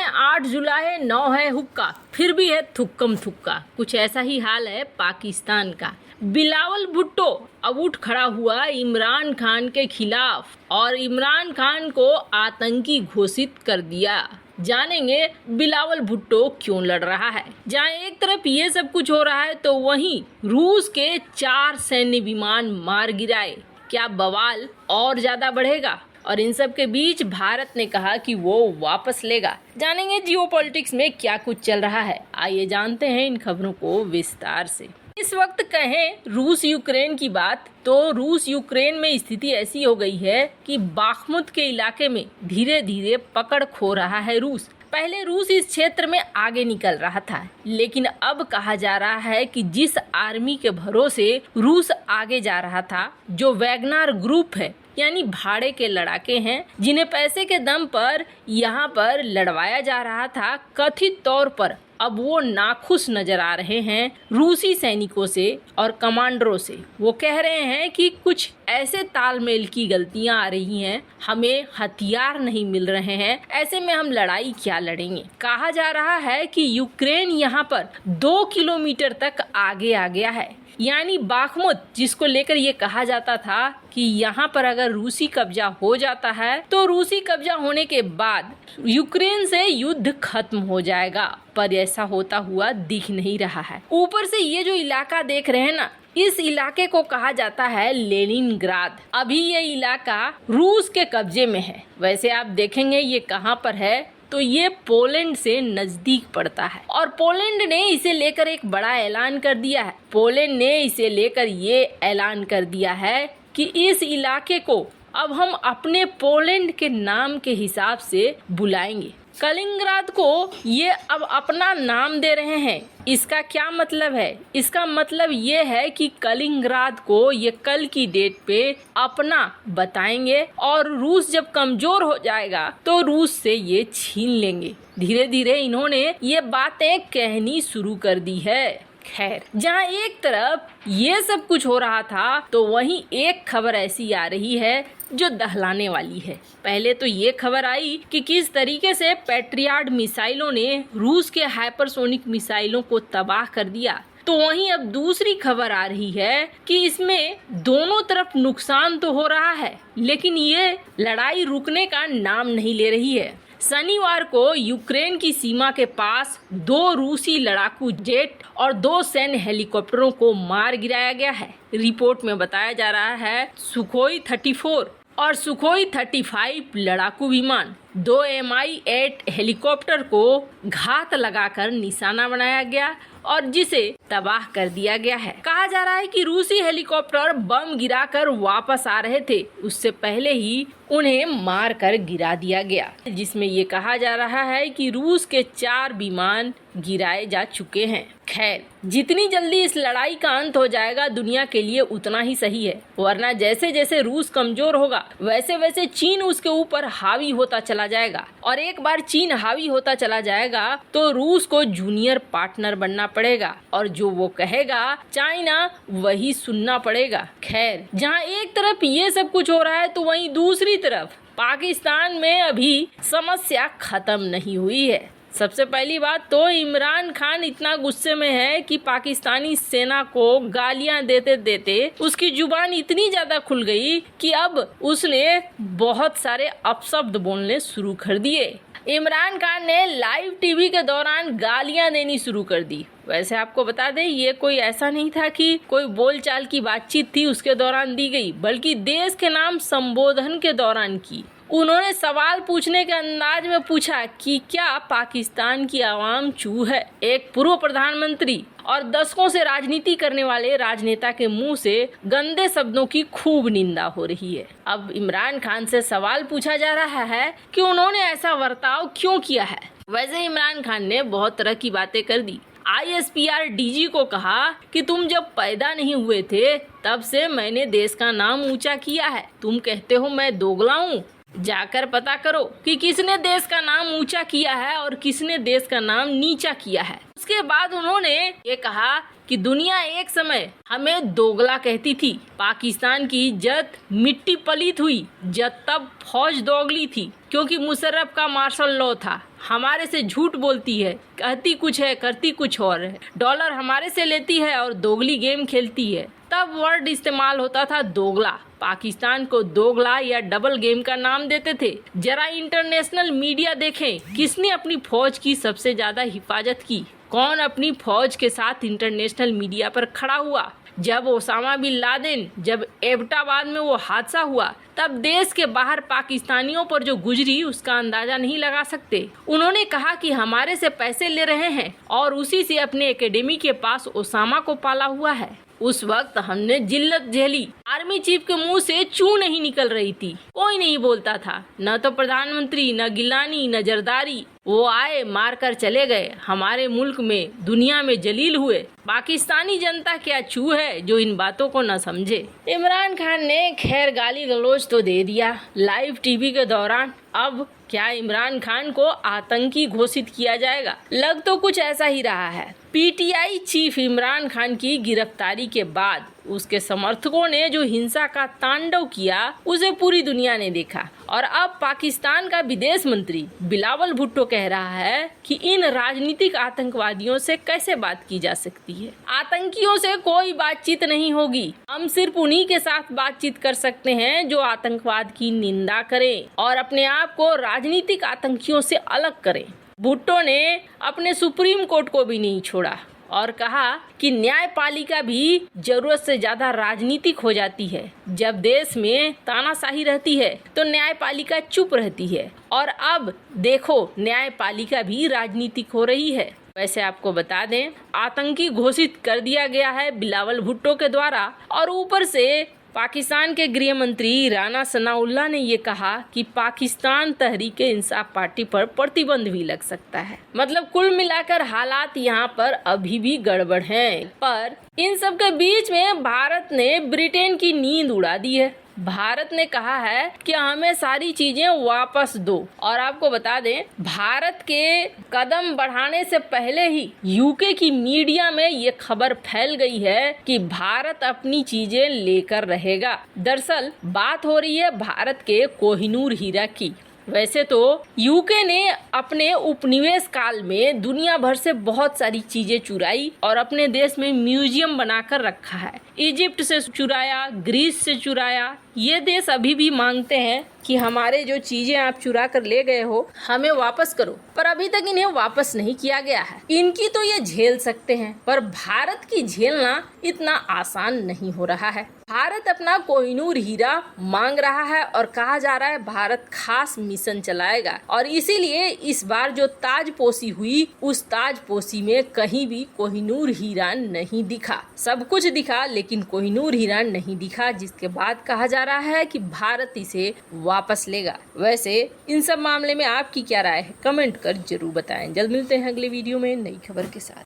8 जुलाई 9 है हुक्का, फिर भी है थुक्कम थुक्का। कुछ ऐसा ही हाल है पाकिस्तान का। बिलावल भुट्टो अब उठ खड़ा हुआ इमरान खान के खिलाफ और इमरान खान को आतंकी घोषित कर दिया। जानेंगे बिलावल भुट्टो क्यों लड़ रहा है। जहां एक तरफ ये सब कुछ हो रहा है तो वहीं रूस के 4 सैन्य विमान मार गिराए। क्या बवाल और ज्यादा बढ़ेगा? और इन सब के बीच भारत ने कहा कि वो वापस लेगा। जानेंगे जियोपॉलिटिक्स में क्या कुछ चल रहा है। आइए जानते हैं इन खबरों को विस्तार से। इस वक्त कहें रूस यूक्रेन की बात तो रूस यूक्रेन में स्थिति ऐसी हो गई है कि बाखमुत के इलाके में धीरे धीरे पकड़ खो रहा है रूस। पहले रूस इस क्षेत्र में आगे निकल रहा था, लेकिन अब कहा जा रहा है कि जिस आर्मी के भरोसे रूस आगे जा रहा था, जो वैगनर ग्रुप है यानी भाड़े के लड़ाके हैं, जिन्हें पैसे के दम पर यहाँ पर लड़वाया जा रहा था, कथित तौर पर अब वो नाखुश नजर आ रहे हैं रूसी सैनिकों से और कमांडरों से। वो कह रहे हैं कि कुछ ऐसे तालमेल की गलतियां आ रही हैं, हमें हथियार नहीं मिल रहे हैं, ऐसे में हम लड़ाई क्या लड़ेंगे। कहा जा रहा है कि यूक्रेन यहाँ पर 2 किलोमीटर तक आगे आ गया है, यानी बाखमुत जिसको लेकर ये कहा जाता था कि यहाँ पर अगर रूसी कब्जा हो जाता है तो रूसी कब्जा होने के बाद यूक्रेन से युद्ध खत्म हो जाएगा, पर ऐसा होता हुआ दिख नहीं रहा है। ऊपर से ये जो इलाका देख रहे हैं ना, इस इलाके को कहा जाता है लेनिनग्राद। अभी ये इलाका रूस के कब्जे में है। वैसे आप देखेंगे ये कहाँ पर है तो ये पोलैंड से नजदीक पड़ता है और पोलैंड ने इसे लेकर एक बड़ा ऐलान कर दिया है। पोलैंड ने इसे लेकर ये ऐलान कर दिया है कि इस इलाके को अब हम अपने पोलैंड के नाम के हिसाब से बुलाएंगे। कलिंगराद को ये अब अपना नाम दे रहे हैं। इसका क्या मतलब है? इसका मतलब ये है कि कलिंगराद को ये कल की डेट पे अपना बताएंगे और रूस जब कमजोर हो जाएगा तो रूस से ये छीन लेंगे। धीरे धीरे इन्होंने ये बातें कहनी शुरू कर दी है। खैर, जहाँ एक तरफ ये सब कुछ हो रहा था तो वहीं एक खबर ऐसी आ रही है जो दहलाने वाली है। पहले तो ये खबर आई कि किस तरीके से पैट्रियट मिसाइलों ने रूस के हाइपरसोनिक मिसाइलों को तबाह कर दिया, तो वहीं अब दूसरी खबर आ रही है कि इसमें दोनों तरफ नुकसान तो हो रहा है, लेकिन ये लड़ाई रुकने का नाम नहीं ले रही है। शनिवार को यूक्रेन की सीमा के पास 2 रूसी लड़ाकू जेट और 2 सैन्य हेलीकॉप्टरों को मार गिराया गया है। रिपोर्ट में बताया जा रहा है सुखोई 34 और सुखोई 35 लड़ाकू विमान 2 Mi-8 हेलीकॉप्टर को घात लगाकर निशाना बनाया गया और जिसे तबाह कर दिया गया है। कहा जा रहा है कि रूसी हेलीकॉप्टर बम गिराकर वापस आ रहे थे, उससे पहले ही उन्हें मार कर गिरा दिया गया, जिसमें ये कहा जा रहा है कि रूस के 4 विमान गिराए जा चुके हैं। खैर, जितनी जल्दी इस लड़ाई का अंत हो जाएगा दुनिया के लिए उतना ही सही है, वरना जैसे जैसे रूस कमजोर होगा वैसे वैसे चीन उसके ऊपर हावी होता चला जाएगा और एक बार चीन हावी होता चला जाएगा तो रूस को जूनियर पार्टनर बनना पड़ेगा और जो वो कहेगा चाइना वही सुनना पड़ेगा। खैर, जहाँ एक तरफ ये सब कुछ हो रहा है तो वहीं दूसरी तरफ पाकिस्तान में अभी समस्या खत्म नहीं हुई है। सबसे पहली बात तो इमरान खान इतना गुस्से में है कि पाकिस्तानी सेना को गालियां देते देते उसकी जुबान इतनी ज्यादा खुल गई कि अब उसने बहुत सारे अपशब्द बोलने शुरू कर दिए। इमरान खान ने लाइव टीवी के दौरान गालियां देनी शुरू कर दी। वैसे आपको बता दें, ये कोई ऐसा नहीं था कि कोई बोलचाल की बातचीत थी उसके दौरान दी गई, बल्कि देश के नाम संबोधन के दौरान की। उन्होंने सवाल पूछने के अंदाज में पूछा कि क्या पाकिस्तान की आवाम चूह है। एक पूर्व प्रधानमंत्री और दशकों से राजनीति करने वाले राजनेता के मुंह से गंदे शब्दों की खूब निंदा हो रही है। अब इमरान खान से सवाल पूछा जा रहा है कि उन्होंने ऐसा बर्ताव क्यों किया है। वैसे इमरान खान ने बहुत तरह की बातें कर दी। ISPR DG को कहा कि तुम जब पैदा नहीं हुए थे तब से मैंने देश का नाम ऊंचा किया है, तुम कहते हो मैं दोगला हूँ। जाकर पता करो कि किसने देश का नाम ऊंचा किया है और किसने देश का नाम नीचा किया है। उसके बाद उन्होंने ये कहा कि दुनिया एक समय हमें दोगला कहती थी, पाकिस्तान की इज्जत मिट्टी पलीत हुई जब तब फौज दोगली थी। क्योंकि मुशर्रफ का मार्शल लॉ था। हमारे से झूठ बोलती है, कहती कुछ है करती कुछ और है। डॉलर हमारे से लेती है और दोगली गेम खेलती है। तब वर्ड इस्तेमाल होता था दोगला। पाकिस्तान को दोगला या डबल गेम का नाम देते थे। जरा इंटरनेशनल मीडिया देखें, किसने अपनी फौज की सबसे ज्यादा हिफाजत की? कौन अपनी फौज के साथ इंटरनेशनल मीडिया पर खड़ा हुआ? जब ओसामा बिन लादेन, जब एबटाबाद में वो हादसा हुआ, तब देश के बाहर पाकिस्तानियों पर जो गुजरी उसका अंदाजा नहीं लगा सकते। उन्होंने कहा कि हमारे से पैसे ले रहे हैं और उसी से अपने एकेडमी के पास ओसामा को पाला हुआ है। उस वक्त हमने जिल्लत झेली। आर्मी चीफ के मुंह से चू नहीं निकल रही थी, कोई नहीं बोलता था, न तो प्रधानमंत्री, न गिलानी, न जरदारी। वो आए, मारकर चले गए, हमारे मुल्क में, दुनिया में जलील हुए। पाकिस्तानी जनता क्या चू है जो इन बातों को न समझे। इमरान खान ने खैर गाली गलौज तो दे दिया लाइव टीवी के दौरान। अब क्या इमरान खान को आतंकी घोषित किया जाएगा? लग तो कुछ ऐसा ही रहा है। पीटीआई चीफ इमरान खान की गिरफ्तारी के बाद उसके समर्थकों ने जो हिंसा का तांडव किया उसे पूरी दुनिया ने देखा। और अब पाकिस्तान का विदेश मंत्री बिलावल भुट्टो कह रहा है कि इन राजनीतिक आतंकवादियों से कैसे बात की जा सकती है। आतंकियों से कोई बातचीत नहीं होगी, हम सिर्फ उन्हीं के साथ बातचीत कर सकते हैं जो आतंकवाद की निंदा करें और अपने आप को राजनीतिक आतंकियों से अलग करें। भुट्टो ने अपने सुप्रीम कोर्ट को भी नहीं छोड़ा और कहा कि न्यायपालिका भी जरूरत से ज्यादा राजनीतिक हो जाती है। जब देश में तानाशाही रहती है तो न्यायपालिका चुप रहती है, और अब देखो न्यायपालिका भी राजनीतिक हो रही है। वैसे आपको बता दें, आतंकी घोषित कर दिया गया है बिलावल भुट्टो के द्वारा, और ऊपर से पाकिस्तान के गृह मंत्री राना सनाउल्लाह ने ये कहा कि पाकिस्तान तहरीके इंसाफ पार्टी पर प्रतिबंध भी लग सकता है। मतलब कुल मिलाकर हालात यहाँ पर अभी भी गड़बड़ हैं। पर इन सब के बीच में भारत ने ब्रिटेन की नींद उड़ा दी है। भारत ने कहा है कि हमें सारी चीजें वापस दो। और आपको बता दें, भारत के कदम बढ़ाने से पहले ही यूके की मीडिया में ये खबर फैल गई है कि भारत अपनी चीजें लेकर रहेगा। दरअसल बात हो रही है भारत के कोहिनूर हीरा की। वैसे तो यूके ने अपने उपनिवेश काल में दुनिया भर से बहुत सारी चीजें चुराई और अपने देश में म्यूजियम बनाकर रखा है। इजिप्ट से चुराया, ग्रीस से चुराया। ये देश अभी भी मांगते हैं कि हमारे जो चीजें आप चुरा कर ले गए हो हमें वापस करो, पर अभी तक इन्हें वापस नहीं किया गया है। इनकी तो ये झेल सकते हैं, पर भारत की झेलना इतना आसान नहीं हो रहा है। भारत अपना कोहिनूर हीरा मांग रहा है और कहा जा रहा है भारत खास मिशन चलाएगा, और इसीलिए इस बार जो ताजपोशी हुई उस ताजपोशी में कहीं भी कोहिनूर हीरा नहीं दिखा। सब कुछ दिखा लेकिन कोहिनूर हीरा नहीं दिखा, जिसके बाद कहा जा रहा है कि भारत इसे वापस लेगा। वैसे इन सब मामले में आपकी क्या राय है, कमेंट कर जरूर बताएं। जल्द मिलते हैं अगले वीडियो में नई खबर के साथ।